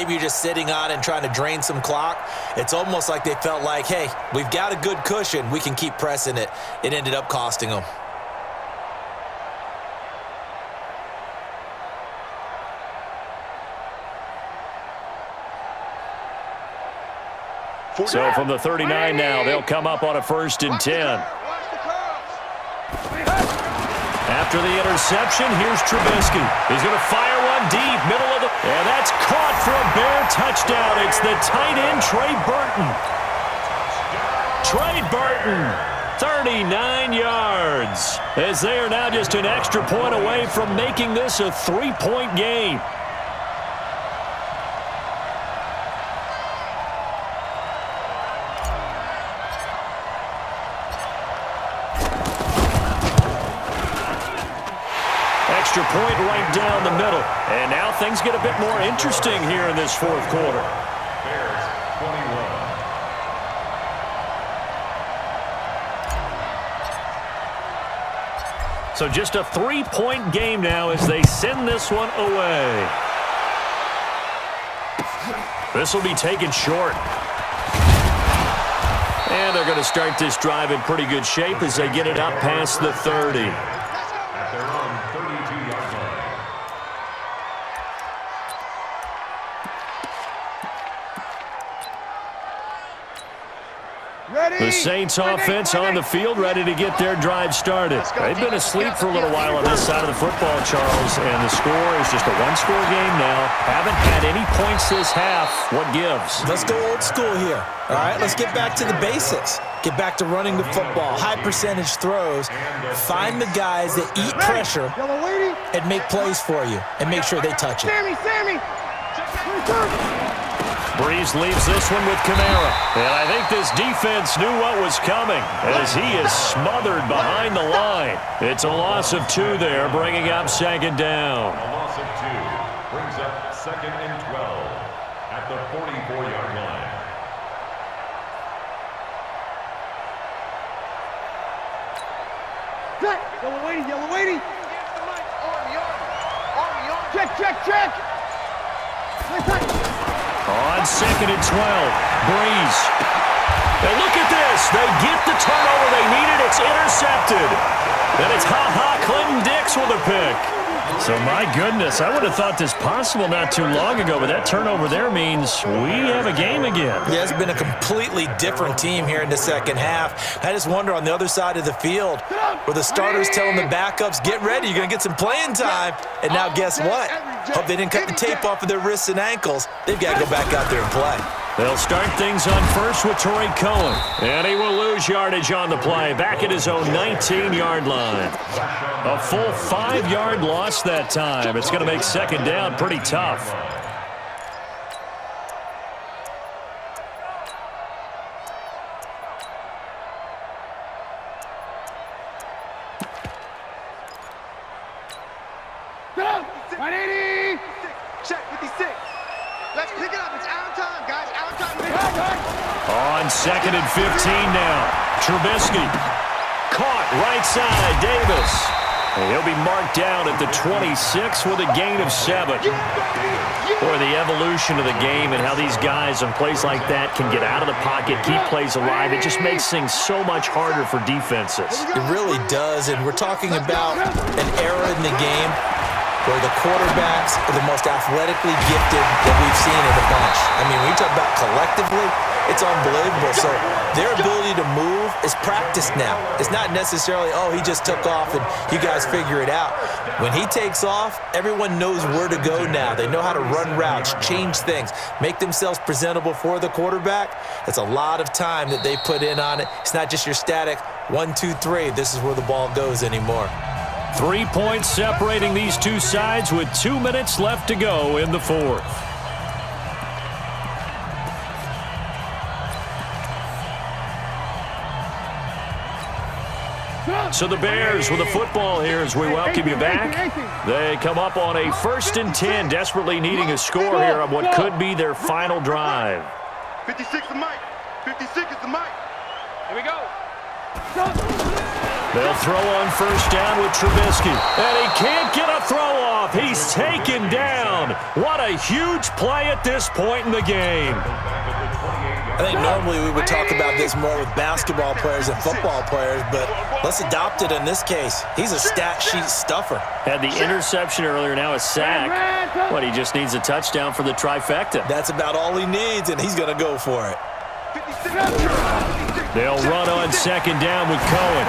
maybe you're just sitting on it and trying to drain some clock. It's almost like they felt like, hey, we've got a good cushion. We can keep pressing it. It ended up costing them. So from the 39 now, they'll come up on a 1st and 10. After the interception, here's Trubisky. He's going to fire one deep, middle of the... And that's caught for a Bear touchdown. It's the tight end, Trey Burton. Trey Burton, 39 yards. As they are now just an extra point away from making this a 3-point game. Extra point right down the middle. And now things get a bit more interesting here in this 4th quarter. Bears 21. So just a 3-point game now as they send this one away. This will be taken short. And they're going to start this drive in pretty good shape as they get it up past the 30. At their own 32-yard line. The Saints offense on the field, ready to get their drive started. They've been asleep for a little while on this side of the football, Charles, and the score is just a one-score game now. Haven't had any points this half. What gives? Let's go old school here. All right, let's get back to the basics. Get back to running the football, high percentage throws. Find the guys that eat pressure and make plays for you and make sure they touch it. Breeze leaves this one with Kamara. And I think this defense knew what was coming as he is smothered behind the line. It's a loss of 2 there, bringing up 2nd down. A loss of 2 brings up 2nd and 12 at the 44-yard line. Yellow lady. Check. On 2nd and 12, Breeze. And look at this. They get the turnover they needed. It's intercepted. And it's Clinton Dix with a pick. So, my goodness, I would have thought this possible not too long ago, but that turnover there means we have a game again. Yeah, it's been a completely different team here in the 2nd half. I just wonder on the other side of the field where the starters telling the backups, get ready, you're going to get some playing time. And now guess what? Hope they didn't cut the tape off of their wrists and ankles. They've got to go back out there and play. They'll start things on first with Torrey Cohen. And he will lose yardage on the play, back at his own 19-yard line. A full 5-yard loss that time. It's going to make 2nd down pretty tough. Check 56. Let's pick it up. It's out of time, guys. Out of time. On 2nd and 15 now. Trubisky. Caught right side. Davis. And he'll be marked down at the 26 with a gain of 7. Boy, the evolution of the game and how these guys on plays like that can get out of the pocket, keep plays alive, it just makes things so much harder for defenses. It really does, and we're talking about an era in the game where the quarterbacks are the most athletically gifted that we've seen in a bunch. I mean, when you talk about collectively, it's unbelievable. So their ability to move is practiced now. It's not necessarily, oh, he just took off and you guys figure it out. When he takes off, everyone knows where to go now. They know how to run routes, change things, make themselves presentable for the quarterback. That's a lot of time that they put in on it. It's not just your static 1, 2, 3. This is where the ball goes anymore. 3 points separating these two sides with 2 minutes left to go in the 4th. So the Bears with the football here as we welcome you back. They come up on a 1st and 10, desperately needing a score here on what could be their final drive. 56 the mic. 56 is the mic. Here we go. They'll throw on first down with Trubisky. And he can't get a throw off. He's taken down. What a huge play at this point in the game. I think normally we would talk about this more with basketball players and football players, but let's adopt it in this case. He's a stat sheet stuffer. Had the interception earlier, now a sack. But he just needs a touchdown for the trifecta. That's about all he needs, and he's going to go for it. They'll run on second down with Cohen.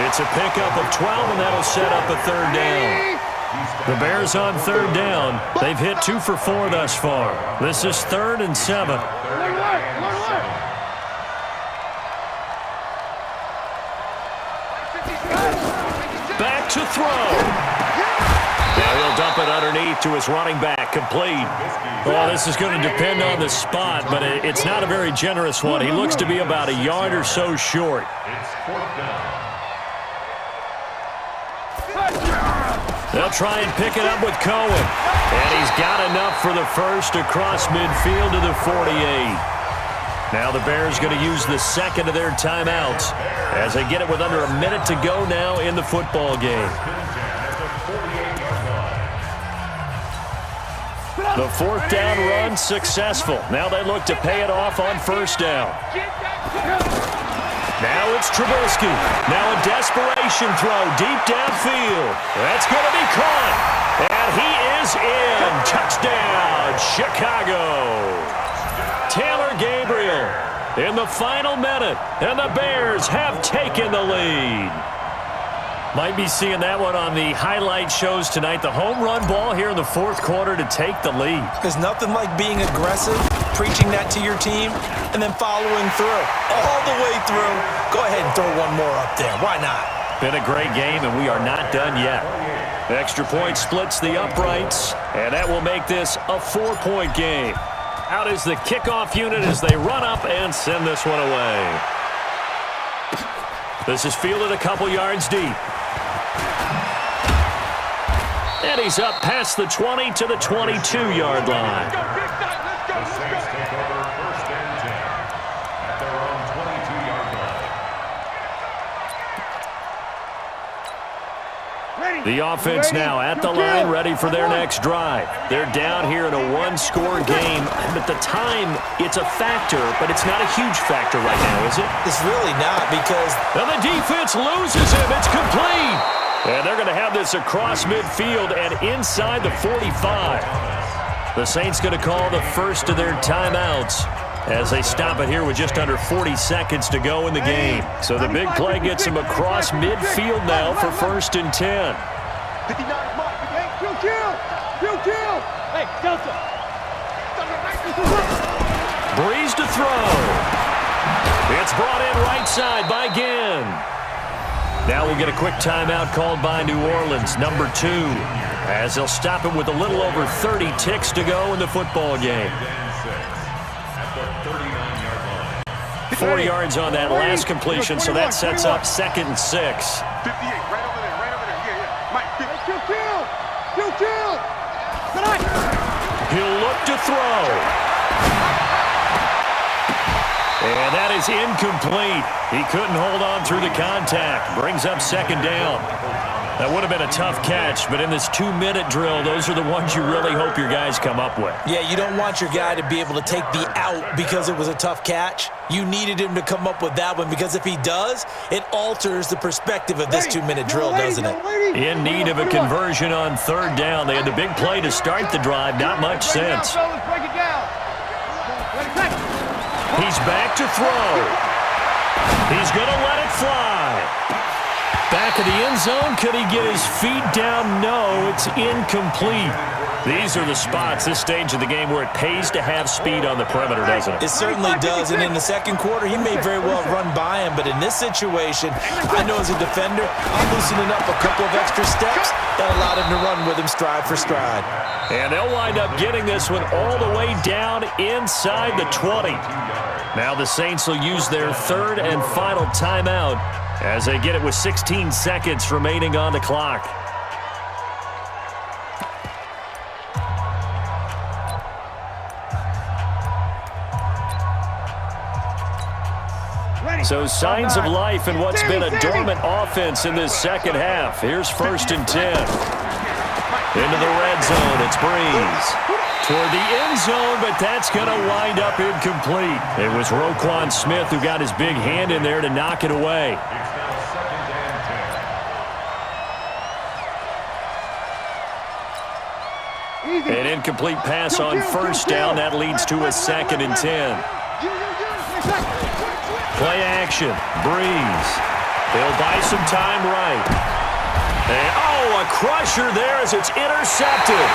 It's a pickup of 12, and that'll set up a third down. The Bears on third down. They've hit 2 for 4 thus far. This is 3rd and 7. Back to throw. Now he'll dump it underneath to his running back, complete. Well, this is going to depend on the spot, but it's not a very generous one. He looks to be about a yard or so short. It's 4th down. They'll try and pick it up with Cohen. And he's got enough for the first across midfield to the 48. Now the Bears going to use the second of their timeouts as they get it with under a minute to go now in the football game. The 4th down run successful. Now they look to pay it off on first down. Now it's Trubisky. Now a desperation throw deep downfield. That's going to be caught. And he is in. Touchdown, Chicago. Taylor Gabriel in the final minute. And the Bears have taken the lead. Might be seeing that one on the highlight shows tonight. The home run ball here in the 4th quarter to take the lead. There's nothing like being aggressive, preaching that to your team, and then following through. All the way through. Go ahead and throw one more up there. Why not? Been a great game, and we are not done yet. The extra point splits the uprights, and that will make this a 4-point game. Out is the kickoff unit as they run up and send this one away. This is fielded a couple yards deep. And he's up past the 20 to the 22-yard line. The Saints take over 1st and 10 at their own 22-yard line. The offense now at the line, ready for their next drive. They're down here in a 1-score game. At the time, it's a factor, but it's not a huge factor right now, is it? It's really not because... And the defense loses him. It's complete. And they're going to have this across midfield and inside the 45. The Saints going to call the first of their timeouts as they stop it here with just under 40 seconds to go in the game. So the big play gets them across midfield now for 1st and 10. 59 mark. Kill. Hey, Delta. Breeze to throw. It's brought in right side by Ginn. Now we'll get a quick timeout called by New Orleans, number 2, as they'll stop it with a little over 30 ticks to go in the football game. 4 yards on that last completion, so that sets up 2nd and 6. 58, right over there. Yeah. Mike, kill. He'll look to throw. And that is incomplete. He couldn't hold on through the contact. Brings up 2nd down. That would have been a tough catch, but in this 2-minute drill, those are the ones you really hope your guys come up with. Yeah, you don't want your guy to be able to take the out because it was a tough catch. You needed him to come up with that one because if he does, it alters the perspective of this 2-minute drill, doesn't it? In need of a conversion on 3rd down. They had the big play to start the drive. Not much sense. He's back to throw. He's going to let it fly. Back of the end zone. Could he get his feet down? No, it's incomplete. These are the spots, this stage of the game, where it pays to have speed on the perimeter, doesn't it? It certainly does, and in the 2nd quarter, he may very well run by him, but in this situation, I know as a defender, I'm loosening up a couple of extra steps that allowed him to run with him stride for stride. And they'll wind up getting this one all the way down inside the 20. Now the Saints will use their 3rd and final timeout as they get it with 16 seconds remaining on the clock. So signs of life in what's been a dormant offense in this second half. Here's 1st and 10. Into the red zone, it's Breeze. Toward the end zone, but that's going to wind up incomplete. It was Roquan Smith who got his big hand in there to knock it away. It's now 2nd and 10. An incomplete pass on 1st down. That leads to a 2nd and 10. Play action. Breeze. They'll buy some time right. And, oh, a crusher there as it's intercepted.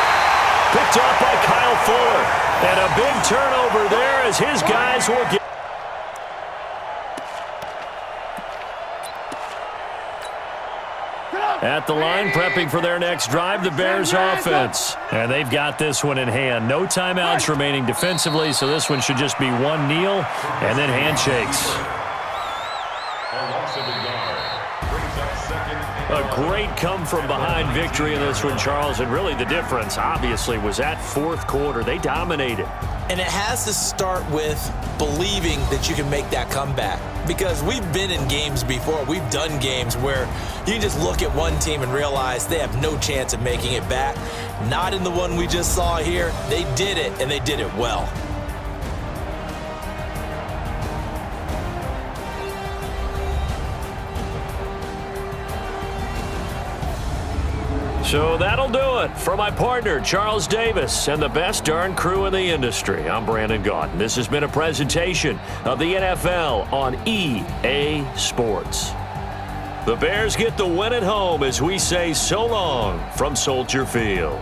Picked up by Kyle Fuller. And a big turnover there as his guys will get. At the line, prepping for their next drive, the Bears offense. And they've got this one in hand. No timeouts remaining defensively, so this one should just be one kneel and then handshakes. A loss of a yard. Brings up 2nd and A great come-from-behind victory in this one, Charles. And really the difference, obviously, was that 4th quarter. They dominated. And it has to start with believing that you can make that comeback. Because we've been in games before. We've done games where you can just look at one team and realize they have no chance of making it back. Not in the one we just saw here. They did it, and they did it well. So that'll do it for my partner, Charles Davis, and the best darn crew in the industry. I'm Brandon Gaudin. This has been a presentation of the NFL on EA Sports. The Bears get the win at home as we say so long from Soldier Field.